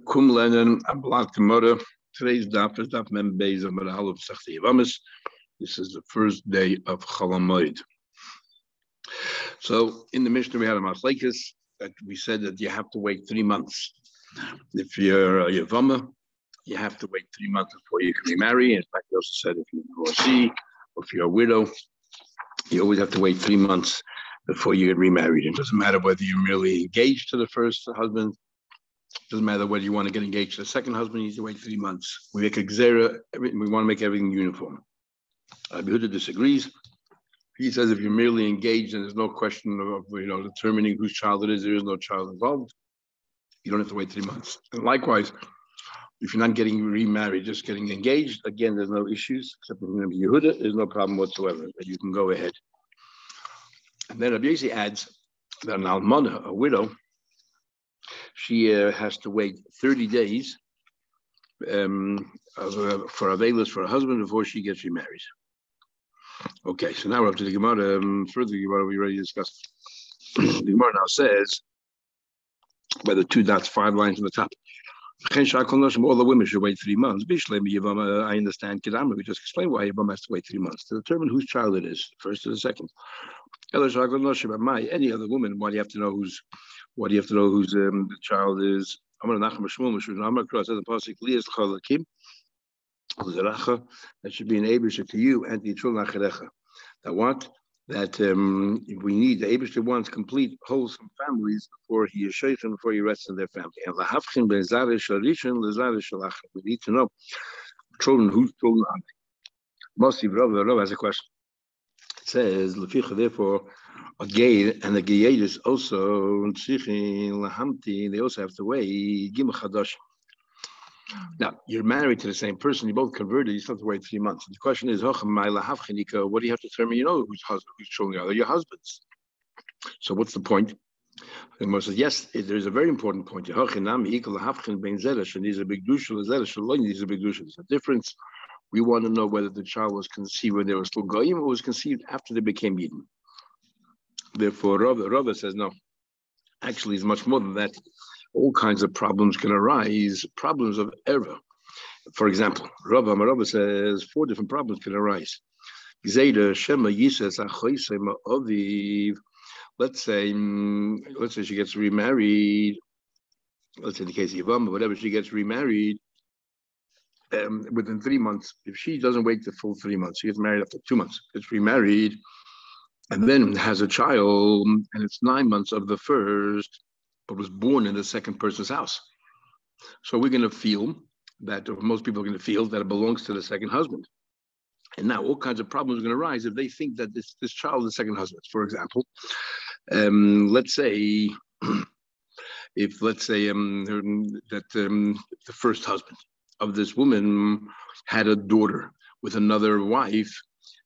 Kum Lenin Ablat Gemara. Today's daf is daf Mem Beis of Marahal of Yevamos. This is the first day of Chalamoid. So in the Mishnah we had a machlekes that we said that you have to wait 3 months. If you're a Yevama, you have to wait 3 months before you can remarry. In fact, we also said if you're a divorcee or if you're a widow, you always have to wait 3 months before you get remarried. It doesn't matter whether you're merely engaged to the first husband. It doesn't matter whether you want to get engaged to the second husband. You need to wait 3 months. We make a gzera. We want to make everything uniform. Yehuda disagrees. He says if you're merely engaged and there's no question of determining whose child it is, there is no child involved. You don't have to wait 3 months. And likewise, if you're not getting remarried, just getting engaged, again, there's no issues except for Yehuda. There's no problem whatsoever. You can go ahead. And then Rabbi Yossi adds that an almana, a widow, she has to wait 30 days for availers for her husband before she gets remarried. Okay, so now we're up to the Gemara. Further Gemara we already discussed. The Gemara now says, by the 2 dots, 5 lines on the top, all the women should wait 3 months. I understand. We just explained why Yevama has to wait 3 months to determine whose child it is, first or the second. Any other woman, why do you have to know whose the child is? That should be an Abisha to you and the children acherecha. That what? That we need the Abisha wants complete, wholesome families before he is shaychan, before he rests in their family. And we need to know children whose children are they. Mostly Rav has a question. It says, therefore, a gay and the gayed also they also have to wait gimel chadash. Now you're married to the same person, you both converted, you still have to wait 3 months. The question is, what do you have to determine? Whose children are your husbands. So what's the point? The Gemara says, yes, there's a very important point. There's a difference. We want to know whether the child was conceived when they were still goyim or was conceived after they became yidden. Therefore, Rava says no. Actually, it's much more than that. All kinds of problems can arise. Problems of error. For example, Rava says 4 different problems can arise. Let's say she gets remarried. Let's say in the case of Yevama, whatever, she gets remarried within 3 months. If she doesn't wait the full 3 months, she gets married after 2 months, gets remarried, and then has a child, and it's 9 months of the first, but was born in the second person's house. So we're going to feel that, or most people are going to feel that it belongs to the second husband. And now all kinds of problems are going to arise if they think that this child is the second husband. For example, let's say the first husband of this woman had a daughter with another wife,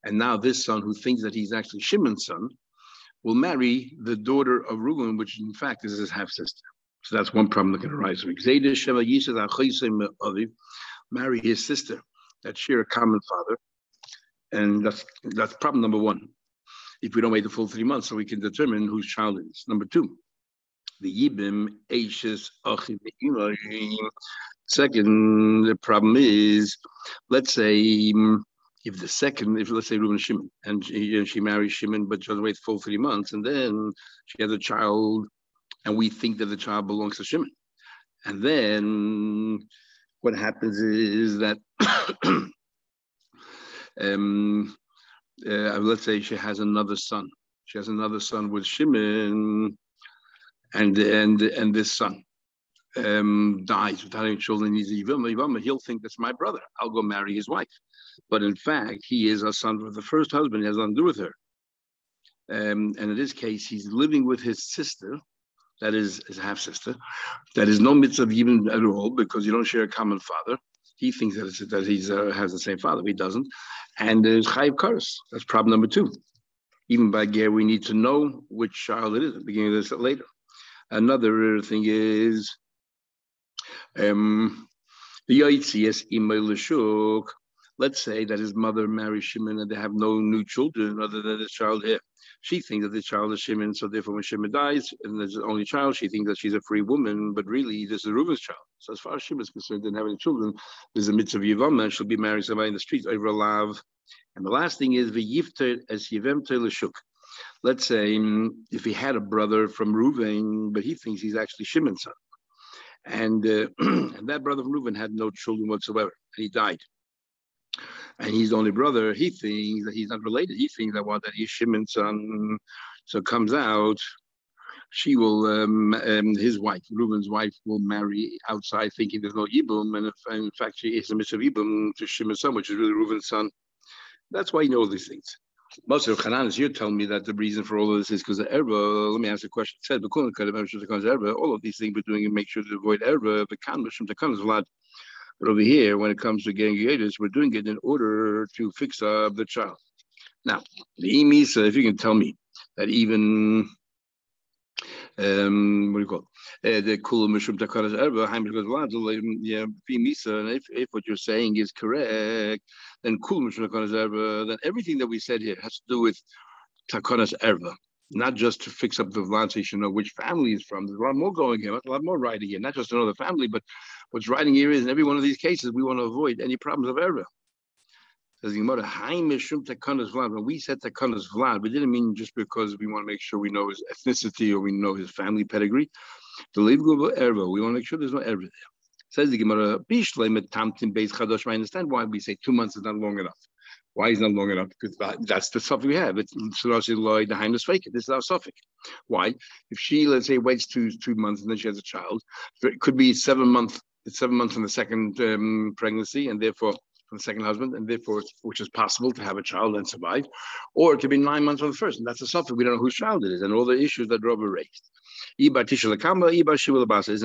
and now this son, who thinks that he's actually Shimon's son, will marry the daughter of Reuben, which in fact is his half-sister. So that's one problem that can arise. Marry his sister that share a common father. And that's problem number 1. If we don't wait the full 3 months, so we can determine whose child it is. Number 2, the Yibim, Eishes, Achim, second, the problem is, let's say, let's say Reuben Shimon, and she marries Shimon, but she doesn't wait the full 3 months, and then she has a child, and we think that the child belongs to Shimon. And then what happens is that let's say she has another son. She has another son with Shimon, and this son dies without any children. He's a Yevama. He'll think that's my brother. I'll go marry his wife. But in fact, he is a son of the first husband. He has nothing to do with her. And in this case, he's living with his sister, that is his half-sister. That is no mitzvah even at all, because you don't share a common father. He thinks that he has the same father. He doesn't. And there's chayiv kares. That's problem number 2. Even by ger, we need to know which child it is at the beginning of this later. Another thing is the yaitzias imay l'shuk. Let's say that his mother marries Shimon and they have no new children other than this child here. She thinks that the child is Shimon, so therefore when Shimon dies and there's the only child, she thinks that she's a free woman, but really this is Reuven's child. So as far as Shimon is concerned, didn't have any children, there's a mitzvah of Yevamos, and she'll be marrying somebody in the streets over a lav. And the last thing is v'yifter as Yevem l'shuk. Let's say if he had a brother from Reuven, but he thinks he's actually Shimon's son. And and that brother from Reuven had no children whatsoever, and he died. And he's the only brother. He thinks that he's not related. He thinks that he's Shimon's son. So it comes out, she will, his wife, Reuven's wife, will marry outside, thinking there's no Yibum, and if, in fact she is a mitzvah Yibum to Shimon's son, which is really Reuven's son. That's why he knows these things. Most of Hanan, you're telling me that the reason for all of this is because of erba. Let me ask a question. It said, all of these things we're doing and make sure to avoid erba. But over here, when it comes to getting Yedis, we're doing it in order to fix up the child. Now, the Imisa, if you can tell me that even what do you call it? The Kula Mishum Takaras Erba, and if what you're saying is correct, then Kula Mishum Takaras Erba, then everything that we said here has to do with Takaras Erba, not just to fix up the Vlad so you should know which family is from. There's a lot more going here, a lot more writing here, not just to know the family, but what's writing here is in every one of these cases, we want to avoid any problems of Erba. Says when we said Takanas Vlad, we didn't mean just because we want to make sure we know his ethnicity or we know his family pedigree. We want to make sure there's no error there. Says the Gemara, I understand why we say 2 months is not long enough. Why is not long enough? Because that's the suffix we have. It's this is our suffix. Why? If she, let's say, waits 2 months and then she has a child, it could be 7 months. It's 7 months from the second pregnancy, and therefore from the second husband, and therefore, which is possible to have a child and survive, or it could be 9 months from the first, and that's a suffix. We don't know whose child it is, and all the issues that Robert raised. Is it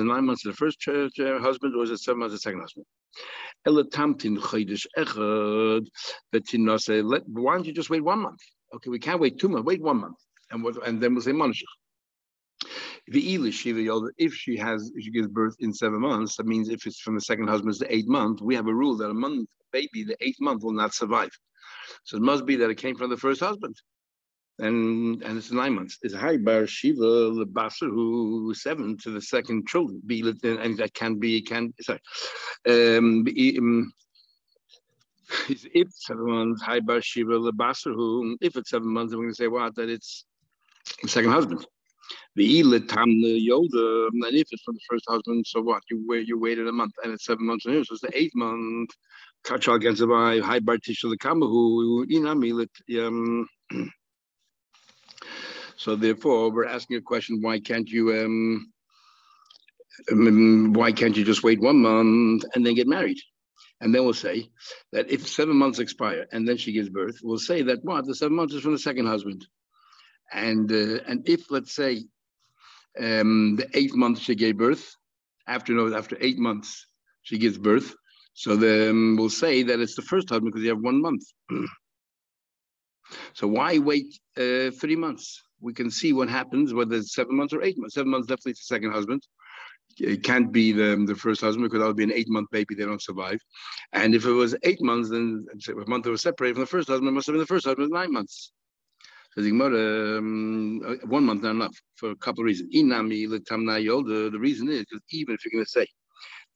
9 months to the first husband, or is it 7 months to the second husband? Why don't you just wait 1 month? Okay, we can't wait 2 months. Wait 1 month, and then we'll say Manashach. If she gives birth in 7 months, that means if it's from the second husband to 8 months, we have a rule that a baby, the 8th month, will not survive. So it must be that it came from the first husband, and it's 9 months. It's high bar shiva lebasar who 7 to the second children be, and that if 7 months high bar shiva lebasar who, if it's 7 months, we're going to say that it's the second husband. The Yoda, and if it's from the first husband, so what? You waited a month, and it's 7 months from here, so it's the 8th month. Kachal can survive. High Bartisha Kamahu Inami. So therefore, we're asking a question: why can't you just wait 1 month and then get married? And then we'll say that if 7 months expire and then she gives birth, we'll say that the 7 months is from the second husband. And if, let's say, the 8th month she gave birth, after 8 months she gives birth, so then we'll say that it's the first husband because you have 1 month. So why wait 3 months? We can see what happens, whether it's 7 months or 8 months. 7 months definitely it's the second husband. It can't be the first husband because that would be an 8-month baby. They don't survive. And if it was 8 months, then a month that was separated from the first husband, it must have been the first husband 9 months. So the Gemara, 1 month not enough for a couple of reasons. The reason is because even if you're going to say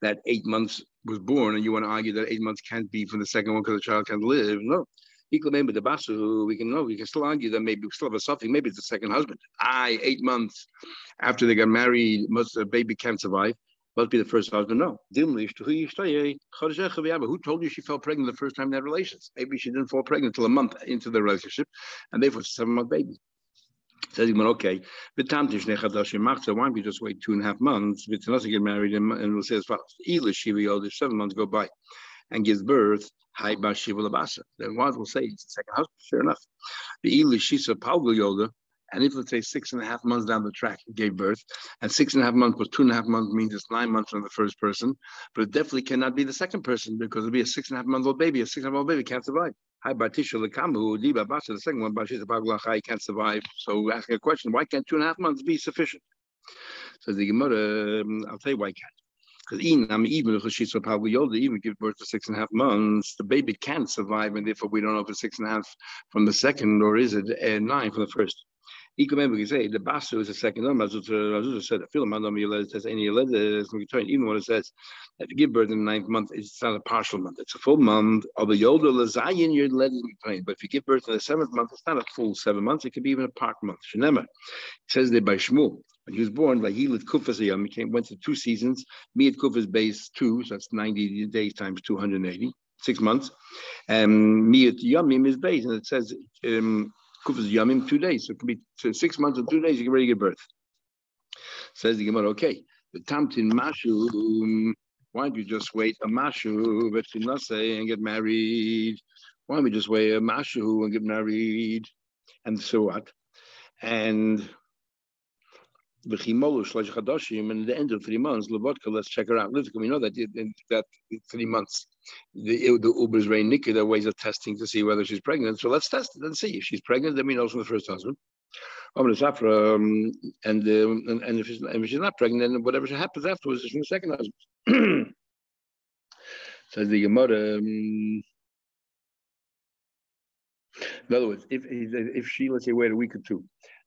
that 8 months was born and you want to argue that 8 months can't be from the second one because the child can't live, no. We can still argue that maybe we still have a suffix. Maybe it's the second husband. 8 months after they got married, the baby can't survive. Must be the first husband. No. Who told you she fell pregnant the first time they had relations? Maybe she didn't fall pregnant until a month into the relationship, and therefore it's a 7-month baby. Says he, okay, why don't you just wait 2.5 months? Get married, and we'll say as follows: if 7 months go by and gives birth, then what we'll say it's the second husband. Fair enough. And if, let's say, 6.5 months down the track, it gave birth, and 6.5 months plus 2.5 months means it's 9 months from the first person, but it definitely cannot be the second person because it'll be a 6.5-month-old baby. A 6.5-month-old baby can't survive. The second one, can't survive. So asking a question, why can't 2.5 months be sufficient? Says the Gemara, I'll tell you why it can't. Because even if she's probably older, even give birth to 6.5 months, the baby can't survive, and therefore we don't know if it's 6.5 from the second or is it 9 from the first. We can say the basu is the second number. As Razuza said, it says any even when it says that you give birth in the 9th month, it's not a partial month; it's a full month. Of the Yoda Lazayin, you're led in. But if you give birth in the 7th month, it's not a full 7 months; it could be even a part month. Shenema, it says there by Shmuel. When he was born, like he lived Kufas he went to 2 seasons. Miyat Kufas base 2, so that's 90 days times 280, 6 months. Miyat Yamim is base, and it says Kufas Yamim 2 days. So it could be 6 months or 2 days, you can ready to give birth. Says the Gemara, okay, the Tamtin Mashu, why don't you just wait a Mashu, but and get married? Why don't we just wait a Mashu and get married? And so what? And and at the end of 3 months, let's check her out. We know that in 3 months, the Uber's very nicky, there are ways of testing to see whether she's pregnant. So let's test it and see. If she's pregnant, then we know from the first husband. And if she's not pregnant, then whatever happens afterwards is from the second husband. Says the Gemara. In other words, if she, let's say, wait a week or 2,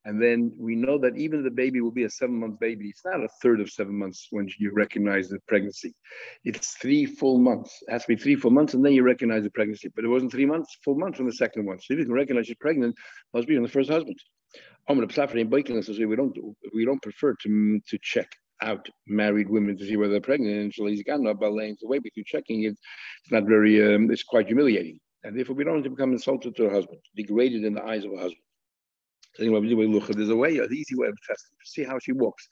and then we know that even the baby will be a 7-month baby, it's not a third of 7 months when you recognize the pregnancy. It's 3 full months. It has to be 3 full months, and then you recognize the pregnancy. But it wasn't 3 months, full months from the second one. So if you can recognize she's pregnant, it must be on the first husband. We don't prefer to check out married women to see whether they're pregnant. So he's got no balance. The way we do checking it, it's not very. It's quite humiliating. And therefore, we don't want to become insulted to a husband, degraded in the eyes of a husband. So there's a way, an easy way of testing to see how she walks.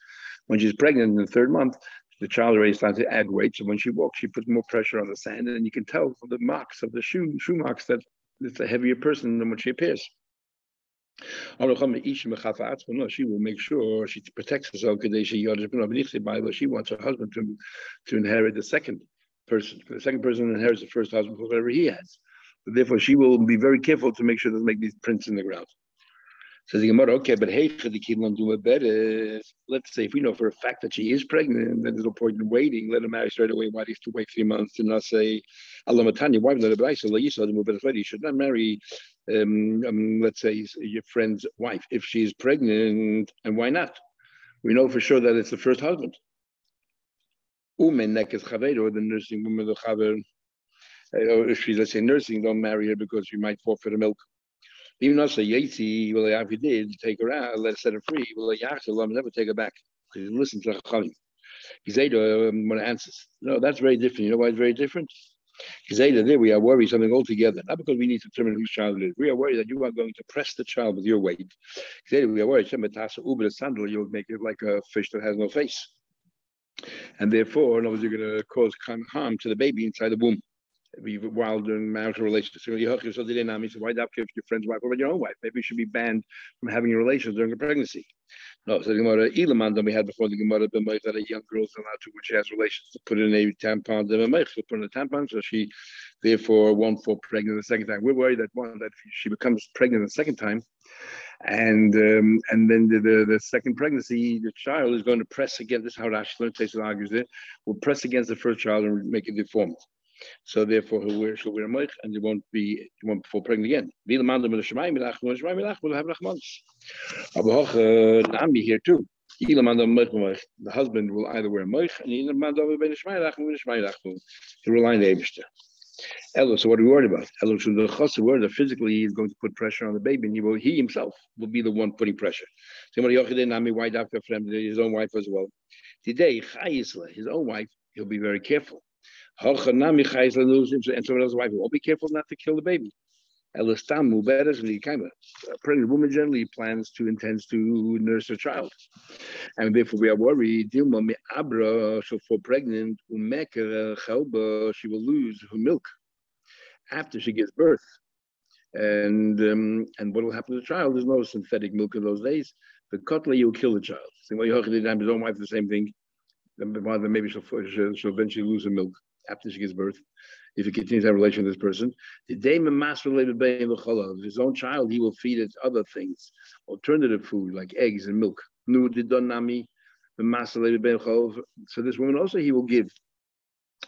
When she's pregnant in the 3rd month, the child already starts to add weight. So when she walks, she puts more pressure on the sand, and you can tell from the marks of the shoe marks that it's a heavier person than what she appears. No, she will make sure she protects herself because she wants her husband to inherit the second person. The second person inherits the first husband, whatever he has. Therefore, she will be very careful to make sure doesn't make these prints in the ground. Says the Gemara, okay, but hey, let's say if we know for a fact that she is pregnant, then there's no point in waiting. Let her marry straight away. Why do you have to wait 3 months to not say, Allah Matanya, why not you should not marry, let's say, your friend's wife if she is pregnant, and why not? We know for sure that it's the first husband. Or the nursing woman, or if she's, let's say, nursing, don't marry her because she might forfeit her milk. Even also, Yetzi, well, if he did, take her out, let her set her free. Well, Yachal, never take her back. Because he listens to Chachamim. He said, when it answers, no, that's very different. You know why it's very different? He said, there we are worried something altogether. Not because we need to determine whose child it is. We are worried that you are going to press the child with your weight. He said, we are worried, you'll make it like a fish that has no face. And therefore, in other words, you're going to cause harm to the baby inside the womb. While doing marital relations. So why not give your friend's wife or your own wife? Maybe you should be banned from having relations during a pregnancy. No, so the Gemara Ilaman that we had before the Gemara that a young girl is allowed to when she has relations to put in a tampon, to put in a tampon, so she therefore won't fall pregnant the second time. We're worried that if she becomes pregnant the second time, and then the second pregnancy, the child is going to press against this. Is how Rashi argues it. Will press against the first child and make it deformed. So therefore, she'll wear a moich, and you won't fall pregnant again. Will have rachmans. Nami here too. The husband will either wear a moich, and he will line the Eibishter. So what are we worried about? That physically he's going to put pressure on the baby, and he himself will be the one putting pressure. His own wife as well. Today, his own wife, he'll be very careful. And someone else's wife will be careful not to kill the baby. A pregnant woman generally intends to nurse her child. And therefore we are worried, she'll fall pregnant, she will lose her milk after she gives birth. And what will happen to the child? There's no synthetic milk in those days. The cutler, you'll kill the child. His own wife, the same thing. Then maybe she'll eventually lose her milk after she gives birth, if he continues to have a relation with this person. His own child, he will feed it other things, alternative food like eggs and milk. So this woman also he will give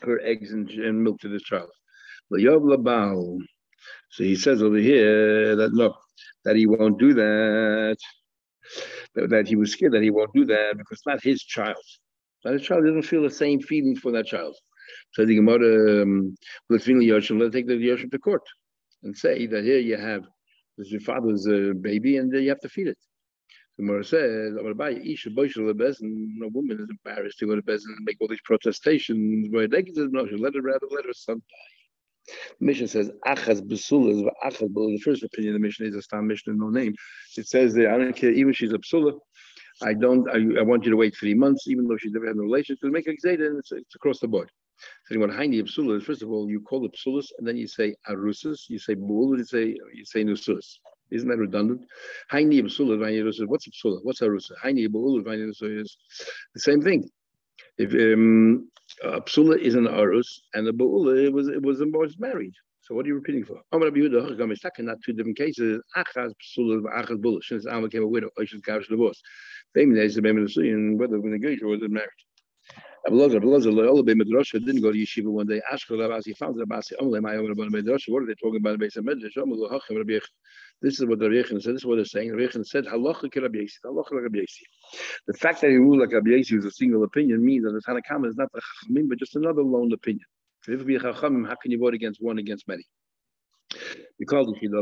her eggs and milk to this child. So he says over here that no, that he won't do that. That he was scared that he won't do that because it's not his child. That child doesn't feel the same feelings for that child. So the Gemara, let's take the Yoshim to court and say that here you have this is your father's baby and you have to feed it. The Gemara says, no woman is embarrassed to go to Bezin and make all these protestations. No, she let her son die. The Mishnah says, Achaz Basulas, Achaz Basulas. The first opinion of the Mishnah is a Stam Mishnah, no name. It says there, I don't care, even if she's a Psula, I want you to wait 3 months, even though she's never had a relationship, to make a Gzeda, and it's across the board. So what Haini of Psulas, first of all, you call it Psulas, and then you say Arusas, you say Bu'ul, you say Nusus. Isn't that redundant? Haini of Psulas, Haini of Arusas. What's a Psula? What's Arusa? Haini of Bu'ul, Haini of Arusas is the same thing. If a psula is an arus and the bu'ula was married. So what are you repeating for? Not 2 different cases. Achaz psula, achaz bu'ula. Since Alma became a widow, I should couch divorce. Family days, the and whether when engaged or was married. Abelazar didn't go to yeshiva one day. He found the Abasi. What are they talking about? This is what Rabbi Yechon said. This is what they're saying. Rabbi Yechon said, halacha ki Rabbi Yesi. Halacha like Rabbi Yesi. The fact that he ruled like Rabbi Yesi was a single opinion means that the Tanakama is not a chachamim, but just another lone opinion. If it be a chachamim, how can you vote against one against many? Because if you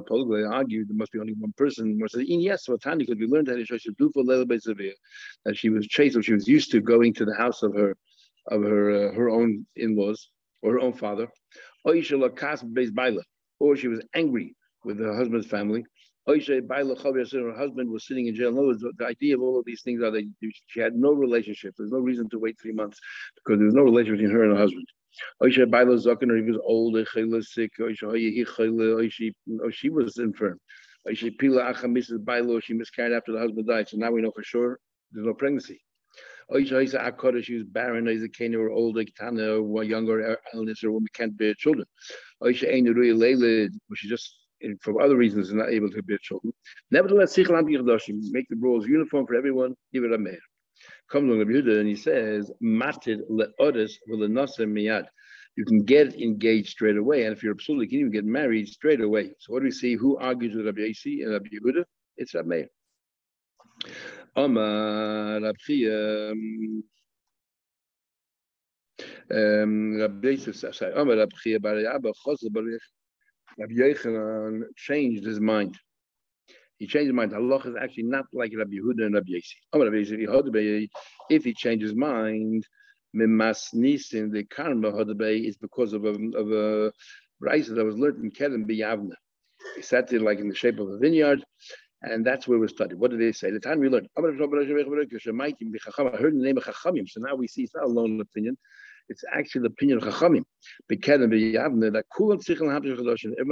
argued there must be only one person. Yes, so Tani could be learned that she should do for that she was chaste, or she was used to going to the house of her own in-laws or her own father, or she was angry with her husband's family. Her husband was sitting in jail. In other words, the idea of all of these things are that she had no relationship. There's no reason to wait 3 months because there's no relationship between her and her husband. Or he was old, sick, or she was infirm. Or she miscarried after the husband died. So now we know for sure there's no pregnancy. Or she was barren, or old, or younger, illness, or woman can't bear children. Or she just for other reasons is not able to bear children. Nevertheless, make the rules uniform for everyone. Give it a mayor. Comes on Rabbi Yehuda and he says, "Matid le'odes v'lenaseh miyad." You can get engaged straight away, and if you're a psul, you can even get married straight away. So what do we see? Who argues with Rabbi Yesi and Rabbi Yehuda? It's Rabbi Meir. Amar Rabbi Yosef says, Amar Rabbi Bar Abba Chosel Bar Rabbi Yochanan changed his mind. He changed his mind. Allah is actually not like Rabbi Yehuda and Rabbi Yesi. If he changed his mind, Mimasnisin the karma Hodabay is because of a rice that was learned in Kedem B'Yavna. He sat there like in the shape of a vineyard, and that's where we studied. What did they say? The time we learned. I heard the name of Chachamim, so now we see it's not a lone opinion. It's actually the opinion of Chachamim. That everyone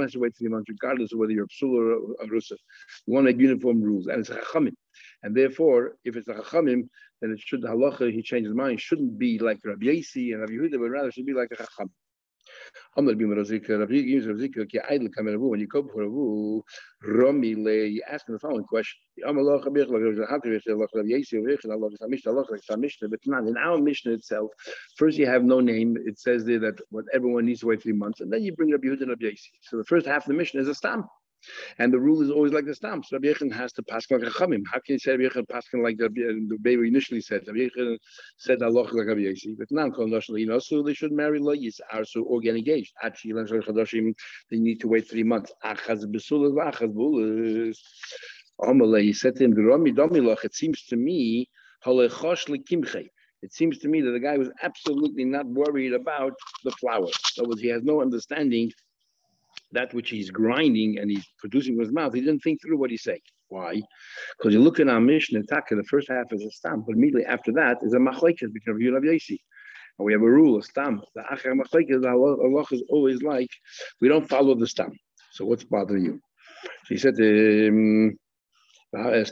has to wait 3 months, regardless of whether you're a psul or a rusa. You want to make uniform rules, and it's a Chachamim. And therefore, if it's a Chachamim, then it should, the halacha, he changed his mind, shouldn't be like Rabbi Yesi and Rabbi Yehuda, but rather should be like a Chacham. When you go before a rule, you ask him the following question. But not in our Mishnah itself. First, you have no name. It says there that what everyone needs to wait 3 months, and then you bring Rabbi Yehuda and Rabbi Yesi. So the first half of the Mishnah is a stam. And the rule is always like the stamps. Rabbi Yechon has to pass like Chachamim. How can you say Rabbi Yechon passing like the baby initially said? Rabbi Yechon said Allah like Rabbi Yesi, but now so they should marry lawyers or get engaged. Actually, they need to wait 3 months. He said to him, it seems to me that the guy was absolutely not worried about the flour. In other words, he has no understanding that which he's grinding and he's producing with his mouth. He didn't think through what he's saying. Why? Because you look in our Mishnah, the first half is a stam, but immediately after that is a machlekes between Rabbi Yehuda and Rabbi Yesi. And we have a rule, a stam. The acher machlekes, Allah is always like, we don't follow the stam. So what's bothering you? So he said, if there's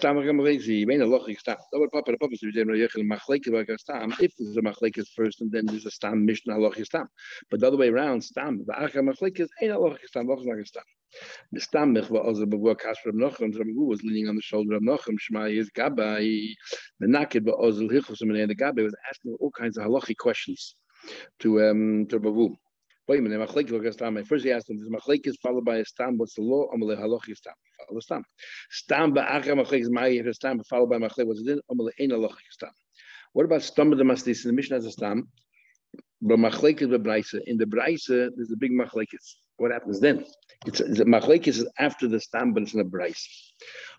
a machlekes first and then there's a stam mishnah halacha stam, but the other way around, stam the acher machlekes ain't halacha stam, halacha like a stam. The stam mechva also before Kasper Nochem, who was leaning on the shoulder of Nochem, Shema is Gabbai, the naked but Ozel Hichos, and the Gabbai was asking all kinds of halachic questions. Bavu. Wait a minute, first he asked him, is machlekes followed by a stam? What's the law? Amalei halachi stam. Follow the stam. Stam ba'achar machlekes ma'ayir stam followed by machlek. What's it? Amalei ein halachi stam. What about stam of the mastis? The Mishnah has a stam, but machlekes bebraisa. In the braisa, there's a big machlekes. What happens then? It's machlekes is after the stam, but it's in a braisa.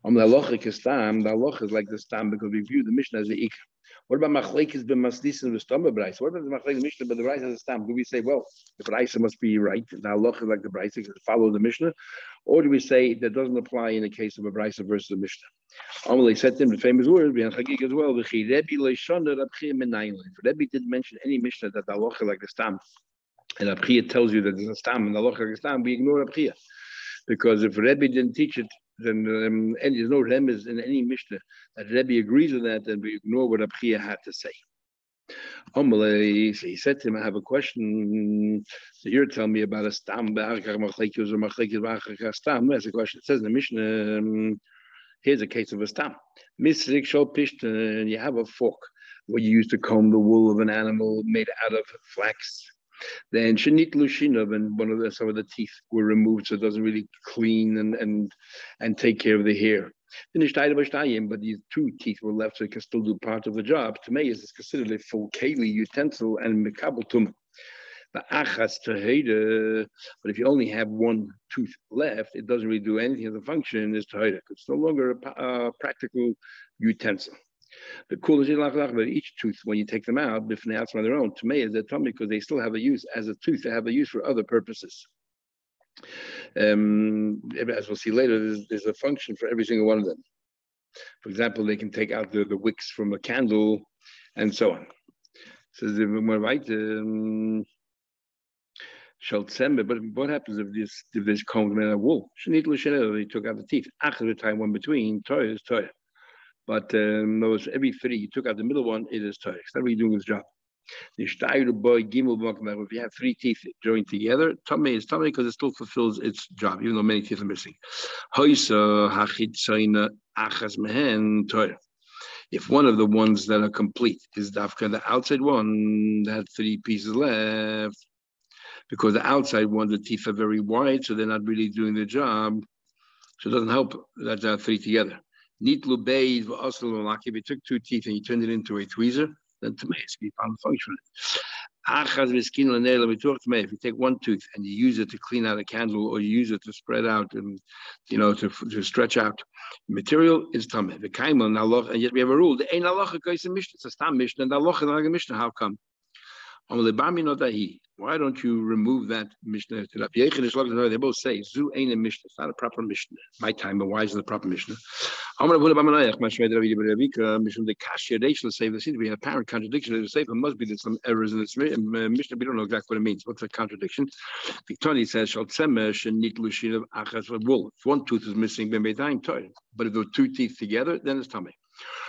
Amalei halachi stam. The halacha is like the stam because we view the Mishnah as the ikar. What about machlekes b'masdis and b'stam b'braisa? What about the machlekes Mishnah but the braisa has a stam? Do we say, well, the braisa must be right, the halacha is like the braisa because it follows the Mishnah, or do we say that doesn't apply in the case of a braisa versus a Mishnah? Amalei said to him the famous words behind Chagig as well. If Rebbe didn't mention any Mishnah that the halacha like the stam, and Abchia tells you that there's a stam and the halacha like a stam, we ignore Abchia, because if Rebbe didn't teach it, then and there's no remez in any Mishnah that Rebbe agrees with that, then we ignore what Abchia had to say. So he said to him, I have a question. So you're telling me about a stam, that's a question. It says in the Mishnah, here's a case of a stam. Misrik shol pishtan, you have a fork where you used to comb the wool of an animal made out of flax. Then shenit lushinov, and some of the teeth were removed, so it doesn't really clean and take care of the hair. But these two teeth were left, so it can still do part of the job. To me, is considered a full keli utensil and mekabel tum. The achas taheda, but if you only have one tooth left, it doesn't really do anything as a function. Is taheda. It's no longer a practical utensil. The cool is but each tooth, when you take them out, on their own, to me is a tummy because they still have a use as a tooth. They have a use for other purposes. As we'll see later, there's a function for every single one of them. For example, they can take out the wicks from a candle, and so on. So we're right. But what happens if this combs made out of wool? He took out the teeth. After the time one between, Torah is Torah. But those every three, you took out the middle one, it is Torah. It's not really doing his job. If you have three teeth joined together, tummy is tummy because it still fulfills its job, even though many teeth are missing. If one of the ones that are complete is dafka, the outside one that had three pieces left, because the outside one, the teeth are very wide, so they're not really doing their job. So it doesn't help that there are three together. If you took two teeth and you turned it into a tweezer, then to me, you found the function. If you take one tooth and you use it to clean out a candle, or you use it to spread out and to stretch out material, is tameh. The kaiman Allah, and yet we have a rule. The ein halacha goes in Mishnah. It's a stam Mishnah, and the halacha is not a Mishnah. How come? Why don't you remove that Mishnah? They both say Zu ain't a Mishnah. It's not a proper Mishnah. My time, but why is it a proper Mishnah? We have apparent contradiction. The Sefer must be there's some errors in this Mishnah. We don't know exactly what it means. What's the contradiction? Victoria says wool. If one tooth is missing, but if there are two teeth together, then it's tummy.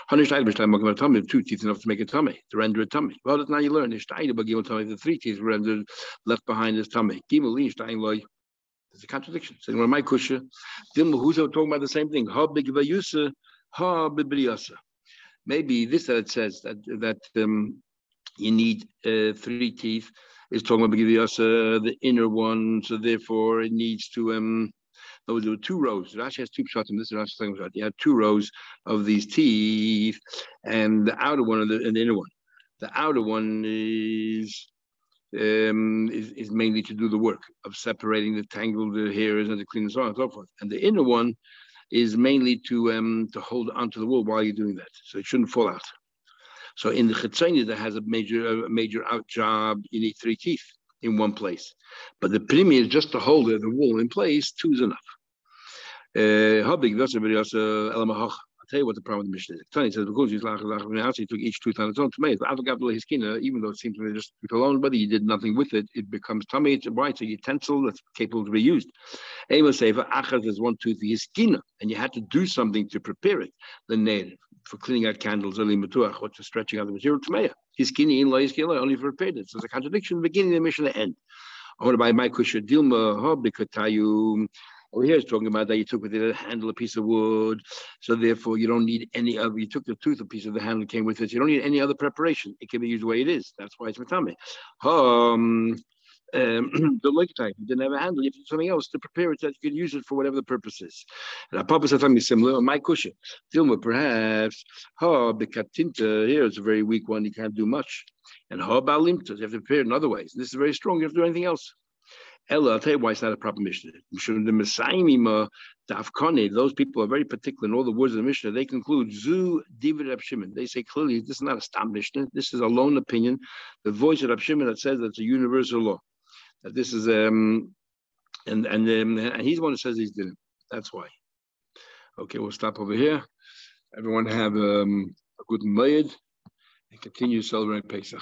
Two teeth enough to make a tummy, to render a tummy. Well, now you learn the three teeth rendered left behind his tummy. There's a contradiction. So my kusha, who's talking about the same thing? Maybe this that it says that you need three teeth is talking about the inner one, so therefore it needs to there were two rows. Rashi has two pshatim. This is Rashi's talking about. You had two rows of these teeth, and the outer one and the inner one. The outer one is mainly to do the work of separating the tangled hairs and to clean and so on and so forth. And the inner one is mainly to hold onto the wool while you're doing that, so it shouldn't fall out. So in the chitzoni that has a major out job, you need three teeth in one place. But the primi is just to hold the wool in place. Two is enough. How big? I'll tell you what the problem with the Mishnah is. Tony says because he took each tooth on its own. Even though it seems to be just tooth alone, but he did nothing with it, it becomes tummy. It's a utensil that's capable to be used. Amos say for achaz is one tooth, the hiskina, and you had to do something to prepare it. The native for cleaning out candles, or to stretching out the material. Tmeya hiskini in la only for prepared it. So there's a contradiction in the beginning of the Mishnah, the end. I want to buy my kusha dilma hobikatayu. Over here, it's talking about that you took with it a handle, a piece of wood, so therefore you don't need any other. You took the tooth, a piece of the handle came with it. So you don't need any other preparation. It can be used the way it is. That's why it's matame. The leg type, you didn't have a handle, you have to do something else to prepare it so that you can use it for whatever the purpose is. And our papa said something similar. My cushion, Dilma, perhaps. The katinta here is a very weak one. You can't do much. And balimta, you have to prepare it in other ways. This is very strong. You have to do anything else. Ella, I'll tell you why it's not a proper Mishnah. Those people are very particular in all the words of the Mishnah. They conclude, Zu Divid Rab Shimon. They say clearly, this is not a stam Mishnah. This is a lone opinion. The voice of Rab Shimon that says that it's a universal law. That this is and he's the one who says he's didn't. That's why. Okay, we'll stop over here. Everyone have a good Mayed and continue celebrating Pesach.